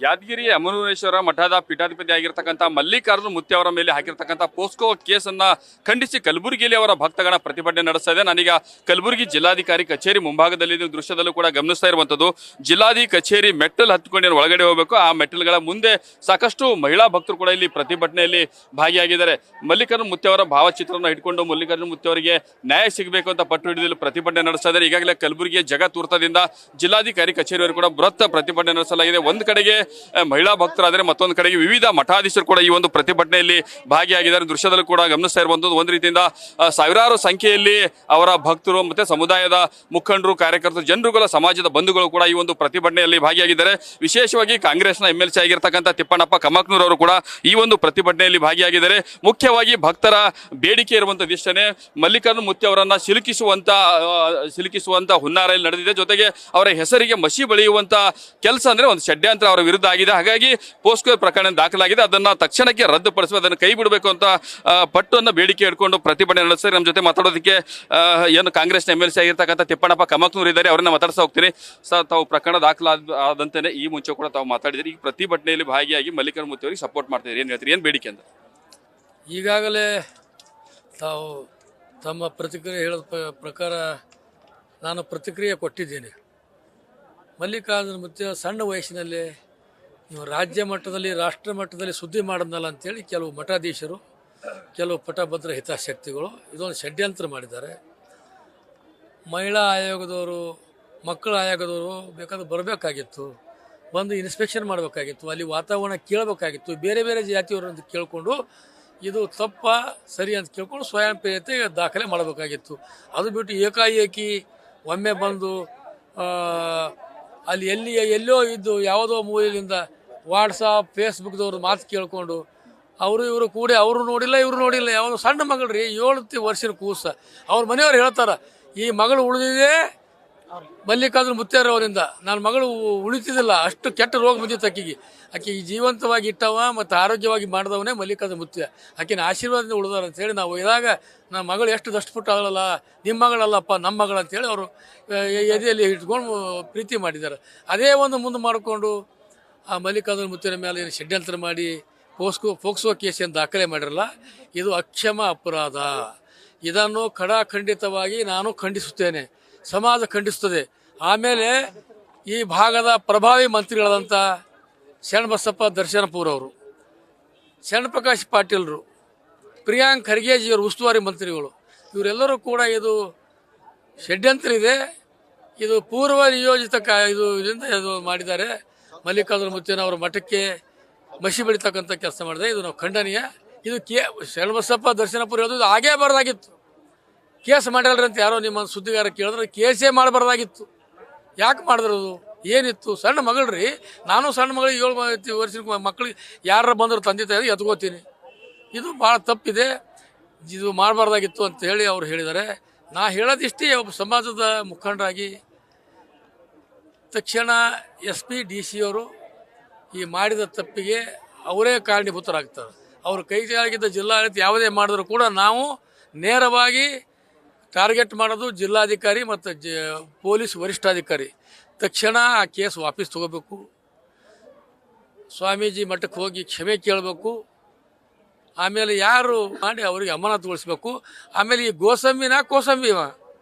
ಯಾದಗಿರಿ ಅಮರೇಶ್ವರ ಮಠದ ಪೀಠಾಧಿಪತಿ ಆಗಿರ್ತಕ್ಕಂಥ ಮಲ್ಲಿಕಾರ್ಜುನ ಮುತ್ತಿ ಅವರ ಮೇಲೆ ಹಾಕಿರ್ತಕ್ಕಂಥ ಪೋಸ್ಕೋ ಕೇಸನ್ನ ಖಂಡಿಸಿ ಕಲಬುರಗಿಯಲ್ಲಿ ಅವರ ಭಕ್ತಗಣ ಪ್ರತಿಭಟನೆ ನಡೆಸ್ತಾ ಇದೆ. ನಾನೀಗ ಕಲಬುರಗಿ ಜಿಲ್ಲಾಧಿಕಾರಿ ಕಚೇರಿ ಮುಂಭಾಗದಲ್ಲಿ ದೃಶ್ಯದಲ್ಲೂ ಕೂಡ ಗಮನಿಸ್ತಾ ಇರುವಂತದ್ದು. ಜಿಲ್ಲಾಧಿಕಾರಿ ಕಚೇರಿ ಮೆಟ್ಟಲು ಹತ್ಕೊಂಡು ಒಳಗಡೆ ಹೋಗಬೇಕು. ಆ ಮೆಟ್ಟಲುಗಳ ಮುಂದೆ ಸಾಕಷ್ಟು ಮಹಿಳಾ ಭಕ್ತರು ಕೂಡ ಇಲ್ಲಿ ಪ್ರತಿಭಟನೆಯಲ್ಲಿ ಭಾಗಿಯಾಗಿದ್ದಾರೆ. ಮಲ್ಲಿಕಾರ್ಜುನ ಮುತ್ತಿ ಅವರ ಭಾವಚಿತ್ರವನ್ನು ಇಟ್ಕೊಂಡು ಮಲ್ಲಿಕಾರ್ಜುನ ಮುತ್ತಿ ಅವರಿಗೆ ನ್ಯಾಯ ಸಿಗಬೇಕು ಅಂತ ಪಟ್ಟು ಹಿಡಿದು ಪ್ರತಿಭಟನೆ ನಡೆಸ್ತಾ ಇದ್ದಾರೆ. ಈಗಾಗಲೇ ಕಲಬುರಗಿಯ ಜಗತ್ತೂರ್ತದಿಂದ ಜಿಲ್ಲಾಧಿಕಾರಿ ಕಚೇರಿವರೆಗೂ ಕೂಡ ಬೃಹತ್ ಪ್ರತಿಭಟನೆ ನಡೆಸಲಾಗಿದೆ. ಒಂದು ಕಡೆಗೆ ಮಹಿಳಾ ಭಕ್ತರಾದರೆ ಮತ್ತೊಂದು ಕಡೆಗೆ ವಿವಿಧ ಮಠಾಧೀಶರು ಕೂಡ ಈ ಒಂದು ಪ್ರತಿಭಟನೆಯಲ್ಲಿ ಭಾಗಿಯಾಗಿದ್ದಾರೆ. ದೃಶ್ಯದಲ್ಲೂ ಕೂಡ ಗಮನಿಸ್ತಾ ಇರುವಂತದ್ದು ಒಂದು ರೀತಿಯಿಂದ ಸಾವಿರಾರು ಸಂಖ್ಯೆಯಲ್ಲಿ ಅವರ ಭಕ್ತರು ಮತ್ತೆ ಸಮುದಾಯದ ಮುಖಂಡರು, ಕಾರ್ಯಕರ್ತರು, ಜನರುಗಳ ಸಮಾಜದ ಬಂಧುಗಳು ಕೂಡ ಈ ಒಂದು ಪ್ರತಿಭಟನೆಯಲ್ಲಿ ಭಾಗಿಯಾಗಿದ್ದಾರೆ. ವಿಶೇಷವಾಗಿ ಕಾಂಗ್ರೆಸ್ನ MLC ಆಗಿರ್ತಕ್ಕಂಥ ತಿಪ್ಪಣ್ಣಪ್ಪ ಕಮಕ್ನೂರ್ ಅವರು ಕೂಡ ಈ ಒಂದು ಪ್ರತಿಭಟನೆಯಲ್ಲಿ ಭಾಗಿಯಾಗಿದ್ದಾರೆ. ಮುಖ್ಯವಾಗಿ ಭಕ್ತರ ಬೇಡಿಕೆ ಇರುವಂತದ್ದು ಇಷ್ಟೇ, ಮಲ್ಲಿಕಾರ್ಜುನ ಮುತ್ತಿ ಅವರನ್ನ ಸಿಲುಕಿಸುವಂತ ಹುನ್ನಾರ ಇಲ್ಲಿ ನಡೆದಿದೆ. ಜೊತೆಗೆ ಅವರ ಹೆಸರಿಗೆ ಮಸಿ ಬಳಿಯುವಂತ ಕೆಲಸ ಅಂದ್ರೆ ಒಂದು ಷಡ್ಯಂತ್ರ ಅವರ ವಿರುದ್ಧ ಆಗಿದೆ. ಹಾಗಾಗಿ ಪೋಸ್ಕೋ ಪ್ರಕರಣ ದಾಖಲಾಗಿದೆ. ಅದನ್ನ ತಕ್ಷಣಕ್ಕೆ ರದ್ದುಪಡಿಸುವ, ಅದನ್ನು ಕೈ ಬಿಡಬೇಕು ಅಂತ ಪಟ್ಟನ್ನು ಬೇಡಿಕೆ ಇಟ್ಕೊಂಡು ಪ್ರತಿಭಟನೆ ನಡೆಸ್ತಾರೆ. ನಮ್ಮ ಜೊತೆ ಮಾತಾಡೋದಕ್ಕೆ ಏನು ಕಾಂಗ್ರೆಸ್ನ MLC ಆಗಿರ್ತಕ್ಕಂಥ ತಿಪ್ಪಣ್ಣಪ್ಪ ಕಮಕ್ನೂರ್ ಇದ್ದಾರೆ, ಅವರನ್ನ ಮಾತಾಡ್ತಾ ಹೋಗ್ತೀನಿ. ಸರ್, ತಾವು ಪ್ರಕರಣ ದಾಖಲಾದಂತೆಯೇ ಈ ಮುಂಚೆ ಕೂಡ ತಾವು ಮಾತಾಡಿದ್ರಿ. ಈ ಪ್ರತಿಭಟನೆಯಲ್ಲಿ ಭಾಗಿಯಾಗಿ ಮಲ್ಲಿಕಾರ್ಜುನ ಮುತ್ತಿ ಅವರಿಗೆ ಸಪೋರ್ಟ್ ಮಾಡ್ತಿದ್ದೀರಿ, ಏನು ಹೇಳ್ತೀರಿ, ಏನು ಬೇಡಿಕೆ ಅಂತ? ಈಗಾಗಲೇ ತಾವು ತಮ್ಮ ಪ್ರತಿಕ್ರಿಯೆ ಹೇಳಿದ ಪ್ರಕಾರ ನಾನು ಪ್ರತಿಕ್ರಿಯೆ ಕೊಟ್ಟಿದ್ದೇನೆ. ಮಲ್ಲಿಕಾರ್ಜುನ ಮುತ್ತಿ ಸಣ್ಣ ವಯಸ್ಸಿನಲ್ಲಿ ನೀವು ರಾಜ್ಯ ಮಟ್ಟದಲ್ಲಿ, ರಾಷ್ಟ್ರ ಮಟ್ಟದಲ್ಲಿ ಸುದ್ದಿ ಮಾಡೋದಲ್ಲ ಅಂತೇಳಿ ಕೆಲವು ಮಠಾಧೀಶರು, ಕೆಲವು ಪಟಭದ್ರ ಹಿತಾಸಕ್ತಿಗಳು ಇದೊಂದು ಷಡ್ಯಂತ್ರ ಮಾಡಿದ್ದಾರೆ. ಮಹಿಳಾ ಆಯೋಗದವರು, ಮಕ್ಕಳ ಆಯೋಗದವರು ಬೇಕಾದ್ರೆ ಬರಬೇಕಾಗಿತ್ತು, ಬಂದು ಇನ್ಸ್ಪೆಕ್ಷನ್ ಮಾಡಬೇಕಾಗಿತ್ತು, ಅಲ್ಲಿ ವಾತಾವರಣ ಕೇಳಬೇಕಾಗಿತ್ತು, ಬೇರೆ ಬೇರೆ ಜಾತಿಯವರಂತ ಕೇಳಿಕೊಂಡು ಇದು ತಪ್ಪ ಸರಿ ಅಂತ ಕೇಳ್ಕೊಂಡು ಸ್ವಯಂ ಪ್ರೇರಿತ ದಾಖಲೆ ಮಾಡಬೇಕಾಗಿತ್ತು. ಅದು ಬಿಟ್ಟು ಏಕಾಏಕಿ ಒಮ್ಮೆ ಬಂದು ಅಲ್ಲಿ ಎಲ್ಲೋ ಇದ್ದು ಯಾವುದೋ ಮೂಲೆಯಿಂದ ವಾಟ್ಸಪ್ ಫೇಸ್ಬುಕ್ದವ್ರು ಮಾತು ಕೇಳಿಕೊಂಡು ಇವರು ಕೂಡಿ ಅವರು ನೋಡಿಲ್ಲ, ಇವರು ನೋಡಿಲ್ಲ. ಯಾವುದೋ ಸಣ್ಣ ಮಗಳು ರೀ, 7 ವರ್ಷದ ಕೂಸ. ಅವ್ರ ಮನೆಯವ್ರು ಹೇಳ್ತಾರೆ, ಈ ಮಗಳು ಉಳಿದಿದೆ ಮಲ್ಲಿಕಾರ್ಜುನ ಮುತ್ಯಾರ ಅವರಿಂದ, ನನ್ನ ಮಗಳು ಉಳಿತಿದ್ದಿಲ್ಲ, ಅಷ್ಟು ಕೆಟ್ಟ ರೋಗ ಬಂದಿತ್ತು ಆಕೆಗೆ. ಆಕೆ ಜೀವಂತವಾಗಿ ಇಟ್ಟವ ಮತ್ತು ಆರೋಗ್ಯವಾಗಿ ಮಾಡಿದವನೇ ಮಲ್ಲಿಕಾರ್ಜುನ ಮುತ್ಯ. ಆಕೆನ ಆಶೀರ್ವಾದದಿಂದ ಉಳಿದಾರ ಅಂತೇಳಿ ನಾವು ಇದಾಗ ನನ್ನ ಮಗಳು ಎಷ್ಟು ದಷ್ಟಪುಟ್ಟ ಆಗಲ್ಲ, ನಿಮ್ಮ ಮಗಳಲ್ಲಪ್ಪ ನಮ್ಮ ಮಗಳು ಅಂತೇಳಿ ಅವರು ಎದೆಯಲ್ಲಿ ಇಟ್ಕೊಂಡು ಪ್ರೀತಿ ಮಾಡಿದ್ದಾರೆ. ಅದೇ ಒಂದು ಮುಂದೆ ಮಾಡಿಕೊಂಡು ಆ ಮಲ್ಲಿಕಾರ್ಜುನ ಮುತ್ಯನ ಮೇಲೆ ಏನು ಷಡ್ಯಂತ್ರ ಮಾಡಿ ಪೋಕ್ಸೋ ಕೇಸನ್ನು ದಾಖಲೆ ಮಾಡಿರಲ್ಲ, ಇದು ಅಕ್ಷಮ ಅಪರಾಧ. ಇದನ್ನು ಖಂಡಿತವಾಗಿ ನಾನು ಖಂಡಿಸುತ್ತೇನೆ, ಸಮಾಜ ಖಂಡಿಸುತ್ತದೆ. ಆಮೇಲೆ ಈ ಭಾಗದ ಪ್ರಭಾವಿ ಮಂತ್ರಿಗಳಾದಂಥ ಶರಣಬಸಪ್ಪ ದರ್ಶನಪುರ ಅವರು, ಶರಣಪ್ರಕಾಶ್ ಪಾಟೀಲ್ರು, ಪ್ರಿಯಾಂಕ್ ಖರ್ಗೆಜಿಯವರು ಉಸ್ತುವಾರಿ ಮಂತ್ರಿಗಳು, ಇವರೆಲ್ಲರೂ ಕೂಡ ಇದು ಷಡ್ಯಂತ್ರ ಇದೆ, ಇದು ಪೂರ್ವ ನಿಯೋಜಿತ ಇದು ಮಾಡಿದ್ದಾರೆ. ಮಲ್ಲಿಕಾರ್ಜುನ ಮುತ್ತಿನವರ ಮಠಕ್ಕೆ ಮಸಿ ಬೆಳೀತಕ್ಕಂಥ ಕೆಲಸ ಮಾಡಿದೆ. ಇದು ನಾವು ಖಂಡನೀಯ. ಇದು ಶರಣಬಸಪ್ಪ ದರ್ಶನಪುರ ಹೇಳೋದು ಆಗೇ ಬರದಾಗಿತ್ತು. ಕೇಸ್ ಮಾಡಿರಲ್ರಿ ಅಂತ ಯಾರೋ ನಿಮ್ಮ ಸುದ್ದಿಗಾರ ಕೇಳಿದ್ರೆ ಕೇಸೇ ಮಾಡಬಾರ್ದಾಗಿತ್ತು. ಯಾಕೆ ಮಾಡಿದ್ರದು? ಏನಿತ್ತು? ಸಣ್ಣ ಮಗಳ್ರಿ, ನಾನು ಸಣ್ಣ ಮಗಳಿಗೆ 7 ವರ್ಷದ ಮಕ್ಕಳಿಗೆ ಯಾರು ಬಂದರು ತಂದೆ ತಾಯಿ ಎತ್ಕೋತೀನಿ. ಇದು ಭಾಳ ತಪ್ಪಿದೆ, ಇದು ಮಾಡಬಾರ್ದಾಗಿತ್ತು ಅಂತ ಹೇಳಿ ಅವ್ರು ಹೇಳಿದ್ದಾರೆ. ನಾ ಹೇಳೋದಿಷ್ಟೇ, ಒಬ್ಬ ಸಮಾಜದ ಮುಖಂಡರಾಗಿ ತಕ್ಷಣ SP DC ಅವರು ಈ ಮಾಡಿದ ತಪ್ಪಿಗೆ ಅವರೇ ಕಾರಣೀಭೂತರಾಗ್ತಾರೆ. ಅವ್ರ ಕೈಗಾಗಿದ್ದ ಜಿಲ್ಲಾಡಳಿತ ಯಾವುದೇ ಮಾಡಿದ್ರು ಕೂಡ ನಾವು ನೇರವಾಗಿ ಟಾರ್ಗೆಟ್ ಮಾಡೋದು ಜಿಲ್ಲಾಧಿಕಾರಿ ಮತ್ತು ಪೊಲೀಸ್ ವರಿಷ್ಠಾಧಿಕಾರಿ. ತಕ್ಷಣ ಆ ಕೇಸ್ ವಾಪಸ್ ತಗೋಬೇಕು, ಸ್ವಾಮೀಜಿ ಮಠಕ್ಕೆ ಹೋಗಿ ಕ್ಷಮೆ ಕೇಳಬೇಕು, ಆಮೇಲೆ ಯಾರು ಮಾಡಿ ಅವರಿಗೆ ಅಮಾನತುಗೊಳಿಸ್ಬೇಕು. ಆಮೇಲೆ ಈ ಕೋಸಂಬಿ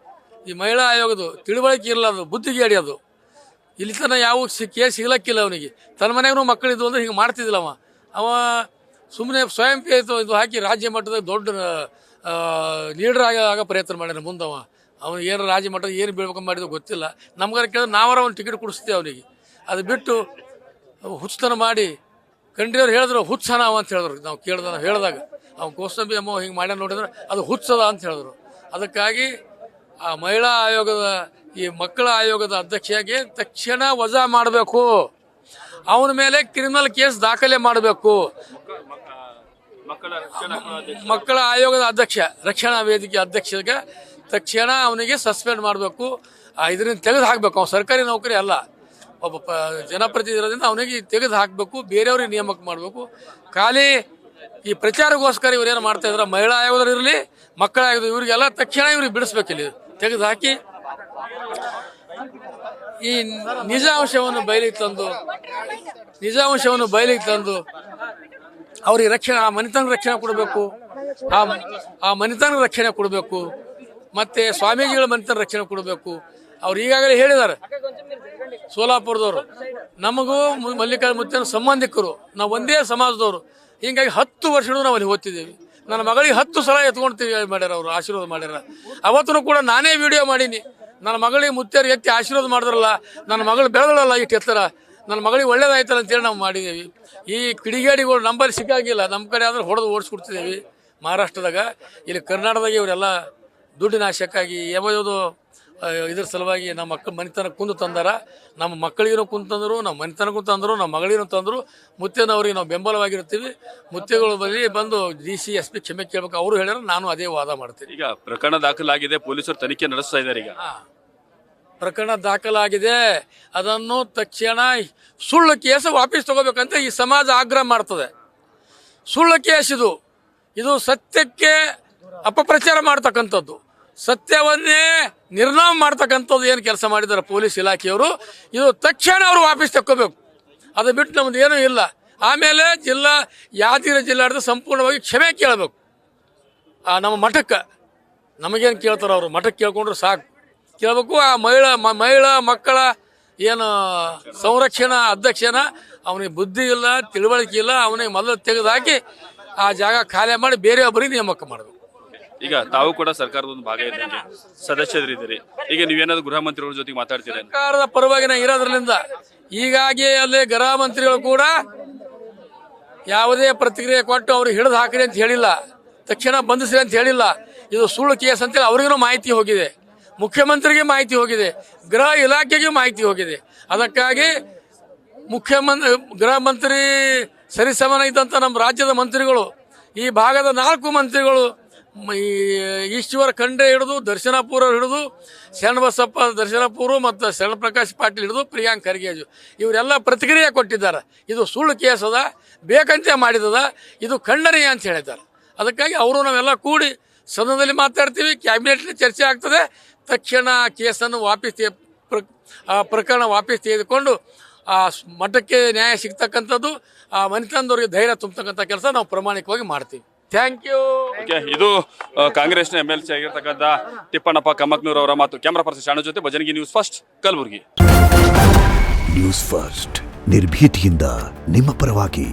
ಈ ಮಹಿಳಾ ಆಯೋಗದು ತಿಳುವಳಿಕೆ ಇರಲ್ಲ, ಬುದ್ಧಿಗೆ ಅಡಿಯೋದು. ಇಲ್ಲಿ ತನಕ ಯಾವ ಕೇಸ್ ಸಿಗ್ಲಕ್ಕಿಲ್ಲ ಅವನಿಗೆ. ತನ್ನ ಮನೆಗೂ ಮಕ್ಕಳಿದ್ದು ಅಂದ್ರೆ ಹಿಂಗೆ ಮಾಡ್ತಿದ್ದಿಲ್ಲವ. ಅವ ಸುಮ್ಮನೆ ಸ್ವಯಂ ಪ್ರೇರಿತ ಇದು ಹಾಕಿ ರಾಜ್ಯ ಮಟ್ಟದ ದೊಡ್ಡ ಲೀಡರ್ ಆಗೋ ಪ್ರಯತ್ನ ಮಾಡ್ಯಾನ. ಮುಂದವ ಅವನು ಏನು ರಾಜ್ಯ ಮಟ್ಟದ ಏನು ಬೀಳ್ಬೇಕು ಮಾಡಿದ್ರು ಗೊತ್ತಿಲ್ಲ. ನಮ್ಗಾರ ಕೇಳಿದ್ರೆ ನಾವಾರ ಒಂದು ಟಿಕೆಟ್ ಕೊಡಿಸ್ತೀವಿ ಅವನಿಗೆ. ಅದು ಬಿಟ್ಟು ಹುಚ್ಚತನ ಮಾಡಿ ಕಂಡ್ರಿಯವ್ರು ಹೇಳಿದ್ರು ಹುಚ್ಚನ ಅವ ಅಂತ ಹೇಳಿದ್ರು. ನಾವು ಹೇಳಿದಾಗ ಅವ್ನು ಕೋಸಂಬಿ ಅಮ್ಮ ಹಿಂಗೆ ಮಾಡ್ಯಾನ ನೋಡಿದ್ರೆ ಅದು ಹುಚ್ಚದ ಅಂತ ಹೇಳಿದ್ರು. ಅದಕ್ಕಾಗಿ ಆ ಮಹಿಳಾ ಆಯೋಗದ, ಈ ಮಕ್ಕಳ ಆಯೋಗದ ಅಧ್ಯಕ್ಷೆಯಾಗಿ ತಕ್ಷಣ ವಜಾ ಮಾಡಬೇಕು. ಅವನ ಮೇಲೆ ಕ್ರಿಮಿನಲ್ ಕೇಸ್ ದಾಖಲೆ ಮಾಡಬೇಕು. ಮಕ್ಕಳ ಆಯೋಗದ ಅಧ್ಯಕ್ಷ, ರಕ್ಷಣಾ ವೇದಿಕೆ ಅಧ್ಯಕ್ಷಗೆ ತಕ್ಷಣ ಅವನಿಗೆ ಸಸ್ಪೆಂಡ್ ಮಾಡಬೇಕು, ಇದರಿಂದ ತೆಗೆದು ಹಾಕಬೇಕು. ಅವ್ನು ಸರ್ಕಾರಿ ನೌಕರಿ ಅಲ್ಲ, ಒಬ್ಬ ಜನಪ್ರತಿನಿಧಿರೋದ್ರಿಂದ ಅವನಿಗೆ ತೆಗೆದು ಹಾಕಬೇಕು, ಬೇರೆಯವ್ರಿಗೆ ನೇಮಕ ಮಾಡಬೇಕು. ಖಾಲಿ ಈ ಪ್ರಚಾರಕ್ಕೋಸ್ಕರ ಇವರೇನು ಮಾಡ್ತಾ ಇದ್ದಾರೆ, ಮಹಿಳಾ ಆಯೋಗದವ್ರು ಇರಲಿ, ಮಕ್ಕಳ ಆಯೋಗದ ಇವರಿಗೆಲ್ಲ ತಕ್ಷಣ ಇವ್ರಿಗೆ ಬಿಡಿಸ್ಬೇಕು, ಇಲ್ಲಿ ತೆಗೆದು ಹಾಕಿ ಈ ನಿಜಾಂಶವನ್ನು ಬಯಲಿಗೆ ತಂದು ಅವ್ರಿಗೆ ರಕ್ಷಣೆ, ಆ ಮನೆತನ ರಕ್ಷಣೆ ಕೊಡಬೇಕು, ಆ ಮನೆತನ ರಕ್ಷಣೆ ಕೊಡಬೇಕು, ಮತ್ತೆ ಸ್ವಾಮೀಜಿಗಳ ಮನೆತನ ರಕ್ಷಣೆ ಕೊಡಬೇಕು. ಅವ್ರು ಈಗಾಗಲೇ ಹೇಳಿದ್ದಾರೆ ಸೋಲಾಪುರದವರು, ನಮಗೂ ಮಲ್ಲಿಕಾರ್ಜುನ ಮುತ್ತನ ಸಂಬಂಧಿಕರು, ನಾವು ಒಂದೇ ಸಮಾಜದವರು, ಹೀಗಾಗಿ 10 ವರ್ಷಗಳು ನಾವು ಅಲ್ಲಿ ಓದ್ತಿದ್ದೇವೆ. ನನ್ನ ಮಗಳಿಗೆ 10 ಸಲ ಎತ್ಕೊಂಡು ಮಾಡ್ಯಾರ, ಅವರು ಆಶೀರ್ವಾದ ಮಾಡ್ಯಾರ. ಅವತ್ತು ಕೂಡ ನಾನೇ ವಿಡಿಯೋ ಮಾಡೀನಿ, ನನ್ನ ಮಗಳಿಗೆ ಮುತ್ತೇರು ಎತ್ತಿ ಆಶೀರ್ವಾದ ಮಾಡಿದ್ರಲ್ಲ, ನನ್ನ ಮಗಳು ಬೆಳೆದಳಲ್ಲ ಇಷ್ಟು ಎತ್ತರ, ನನ್ನ ಮಗಳಿಗೆ ಒಳ್ಳೇದಾಯ್ತಲ್ಲ ಅಂತೇಳಿ ನಾವು ಮಾಡಿದ್ದೇವೆ. ಈ ಕಿಡಿಗೇಡಿಗಳು ನಂಬಲ್ಲಿ ಸಿಕ್ಕಾಗಿಲ್ಲ, ನಮ್ಮ ಕಡೆ ಆದ್ರೆ ಹೊಡೆದು ಓಡಿಸ್ಕೊಡ್ತಿದ್ದೇವೆ. ಮಹಾರಾಷ್ಟ್ರದಾಗ, ಇಲ್ಲಿ ಕರ್ನಾಟಕದಾಗ ಇವರೆಲ್ಲ ದುಡ್ಡಿನ ಆಶಕ್ಕಾಗಿ ಯಾವುದೋ ಇದ್ರ ಸಲುವಾಗಿ ನಮ್ಮ ಮಕ್ಕಳ ಮನೆತನ ಕುಂದು ತಂದಾರ. ನಮ್ಮ ಮಕ್ಕಳಿಗೂ ಕುಂದು ತಂದರು, ನಮ್ಮ ಮನೆತನಕ್ಕೂ ತಂದರು, ನಮ್ಮ ಮಗಳಿಗೂ ತಂದರು. ಮುತ್ತೇನವ್ರಿಗೆ ನಾವು ಬೆಂಬಲವಾಗಿರ್ತೀವಿ. ಮುತ್ತೆಗಳು ಬಳಿ ಬಂದು DC SP ಕ್ಷಮೆ ಕೇಳಬೇಕು, ಅವರು ಹೇಳ್ಯಾರ, ನಾನು ಅದೇ ವಾದ ಮಾಡ್ತೀನಿ. ಈಗ ಪ್ರಕರಣ ದಾಖಲಾಗಿದೆ, ಪೊಲೀಸರು ತನಿಖೆ ನಡೆಸ್ತಾ ಇದ್ದಾರೆ. ಈಗ ಪ್ರಕರಣ ದಾಖಲಾಗಿದೆ, ಅದನ್ನು ತಕ್ಷಣ ಸುಳ್ಳು ಕೇಸು ವಾಪಸ್ ತಗೋಬೇಕಂತ ಈ ಸಮಾಜ ಆಗ್ರಹ ಮಾಡ್ತದೆ. ಸುಳ್ಳು ಕೇಸ್ ಇದು ಸತ್ಯಕ್ಕೆ ಅಪಪ್ರಚಾರ ಮಾಡ್ತಕ್ಕಂಥದ್ದು, ಸತ್ಯವನ್ನೇ ನಿರ್ನಾಮ ಮಾಡ್ತಕ್ಕಂಥದ್ದು ಏನು ಕೆಲಸ ಮಾಡಿದ್ದಾರೆ ಪೊಲೀಸ್ ಇಲಾಖೆಯವರು. ಇದು ತಕ್ಷಣ ಅವರು ವಾಪಸ್ ತಕ್ಕೋಬೇಕು, ಅದು ಬಿಟ್ಟು ನಮ್ದು ಏನೂ ಇಲ್ಲ. ಆಮೇಲೆ ಯಾದಗಿರಿ ಜಿಲ್ಲಾಡಳಿತ ಸಂಪೂರ್ಣವಾಗಿ ಕ್ಷಮೆ ಕೇಳಬೇಕು. ನಮ್ಮ ಮಠಕ್ಕೆ ನಮಗೇನು ಕೇಳ್ತಾರೆ ಅವರು, ಮಠಕ್ಕೆ ಕೇಳ್ಕೊಂಡ್ರೆ ಸಾಕು, ಕೇಳಬೇಕು. ಆ ಮಹಿಳಾ ಮಕ್ಕಳ ಏನು ಸಂರಕ್ಷಣಾ ಅಧ್ಯಕ್ಷನ, ಅವನಿಗೆ ಬುದ್ಧಿ ಇಲ್ಲ, ತಿಳುವಳಿಕೆ ಇಲ್ಲ, ಅವನಿಗೆ ಮೊದಲು ತೆಗೆದುಹಾಕಿ ಆ ಜಾಗ ಖಾಲಿ ಮಾಡಿ ಬೇರೆಯೊಬ್ಬರಿಗೆ ನೇಮಕ ಮಾಡಬೇಕು. ಈಗ ತಾವು ಕೂಡ ಸರ್ಕಾರದ ಒಂದು ಭಾಗ ಇದ್ದಂಗೆ ಸದಸ್ಯರಿದ್ದೀರಿ, ಈಗ ನೀವೇನಾದ್ರು ಗೃಹ ಮಂತ್ರಿಗಳ ಜೊತೆಗೆ ಮಾತಾಡ್ತೀರಿ? ಸರ್ಕಾರದ ಪರವಾಗಿ ಇರೋದ್ರಿಂದ ಹೀಗಾಗಿ ಅಲ್ಲಿ ಗೃಹ ಮಂತ್ರಿಗಳು ಕೂಡ ಯಾವುದೇ ಪ್ರತಿಕ್ರಿಯೆ ಕೊಟ್ಟು ಅವ್ರಿಗೆ ಹಿಡಿದು ಹಾಕಿರಿ ಅಂತ ಹೇಳಿಲ್ಲ, ತಕ್ಷಣ ಬಂಧಿಸ್ರಿ ಅಂತ ಹೇಳಿಲ್ಲ. ಇದು ಸುಳ್ಳು ಕೇಸ್ ಅಂತೇಳಿ ಅವ್ರಿಗೂ ಮಾಹಿತಿ ಹೋಗಿದೆ, ಮುಖ್ಯಮಂತ್ರಿಗೆ ಮಾಹಿತಿ ಹೋಗಿದೆ, ಗೃಹ ಇಲಾಖೆಗೆ ಮಾಹಿತಿ ಹೋಗಿದೆ. ಅದಕ್ಕಾಗಿ ಗೃಹ ಮಂತ್ರಿ ಸರಿಸಮಾನ ಇದ್ದಂಥ ನಮ್ಮ ರಾಜ್ಯದ ಮಂತ್ರಿಗಳು, ಈ ಭಾಗದ 4 ಮಂತ್ರಿಗಳು, ಈಶ್ವರ ಖಂಡ್ರೆ ಹಿಡಿದು ದರ್ಶನಪುರ ಹಿಡಿದು ಶರಣಬಸಪ್ಪ ದರ್ಶನಪುರ ಮತ್ತು ಶರಣಪ್ರಕಾಶ್ ಪಾಟೀಲ್ ಹಿಡಿದು ಪ್ರಿಯಾಂಕ್ ಖರ್ಗೆಜು, ಇವರೆಲ್ಲ ಪ್ರತಿಕ್ರಿಯೆ ಕೊಟ್ಟಿದ್ದಾರೆ. ಇದು ಸುಳ್ಳು ಕೇಸ್ ಅದ, ಬೇಕಂತೆ ಮಾಡಿದದ, ಇದು ಖಂಡನೀಯ ಅಂತ ಹೇಳಿದ್ದಾರೆ. ಅದಕ್ಕಾಗಿ ಅವರು ನಾವೆಲ್ಲ ಕೂಡಿ ಸದನದಲ್ಲಿ ಮಾತಾಡ್ತೀವಿ, ಕ್ಯಾಬಿನೆಟ್ನಲ್ಲಿ ಚರ್ಚೆ ಆಗ್ತದೆ. ತಕ್ಷಣ ಕೇಸನ್ನು ಪ್ರಕರಣ ವಾಪಸ್ ತೆಗೆದುಕೊಂಡು ಆ ಮಠಕ್ಕೆ ನ್ಯಾಯ ಸಿಗ್ತಕ್ಕಂಥದ್ದು, ಆ ಮನೆತನದವ್ರಿಗೆ ಧೈರ್ಯ ತುಂಬತಕ್ಕಂಥ ಕೆಲಸ ನಾವು ಪ್ರಾಮಾಣಿಕವಾಗಿ ಮಾಡ್ತೀವಿ. Thank you. ಇದು ಕಾಂಗ್ರೆಸ್ನ MLC ಆಗಿರ್ತಕ್ಕಂಥ ತಿಪ್ಪಣ್ಣಪ್ಪ ಕಮ್ಮಕ್ನೂರ್ ಅವರ ಮಾತು. ಕ್ಯಾಮರಾ ಪರ್ಸನ್ ಶಾಣು ಜೊತೆ Bhajanagi news first Kalaburagi. News first ನಿರ್ಭೀತಿಯಿಂದ ನಿಮ್ಮ ಪರವಾಗಿ.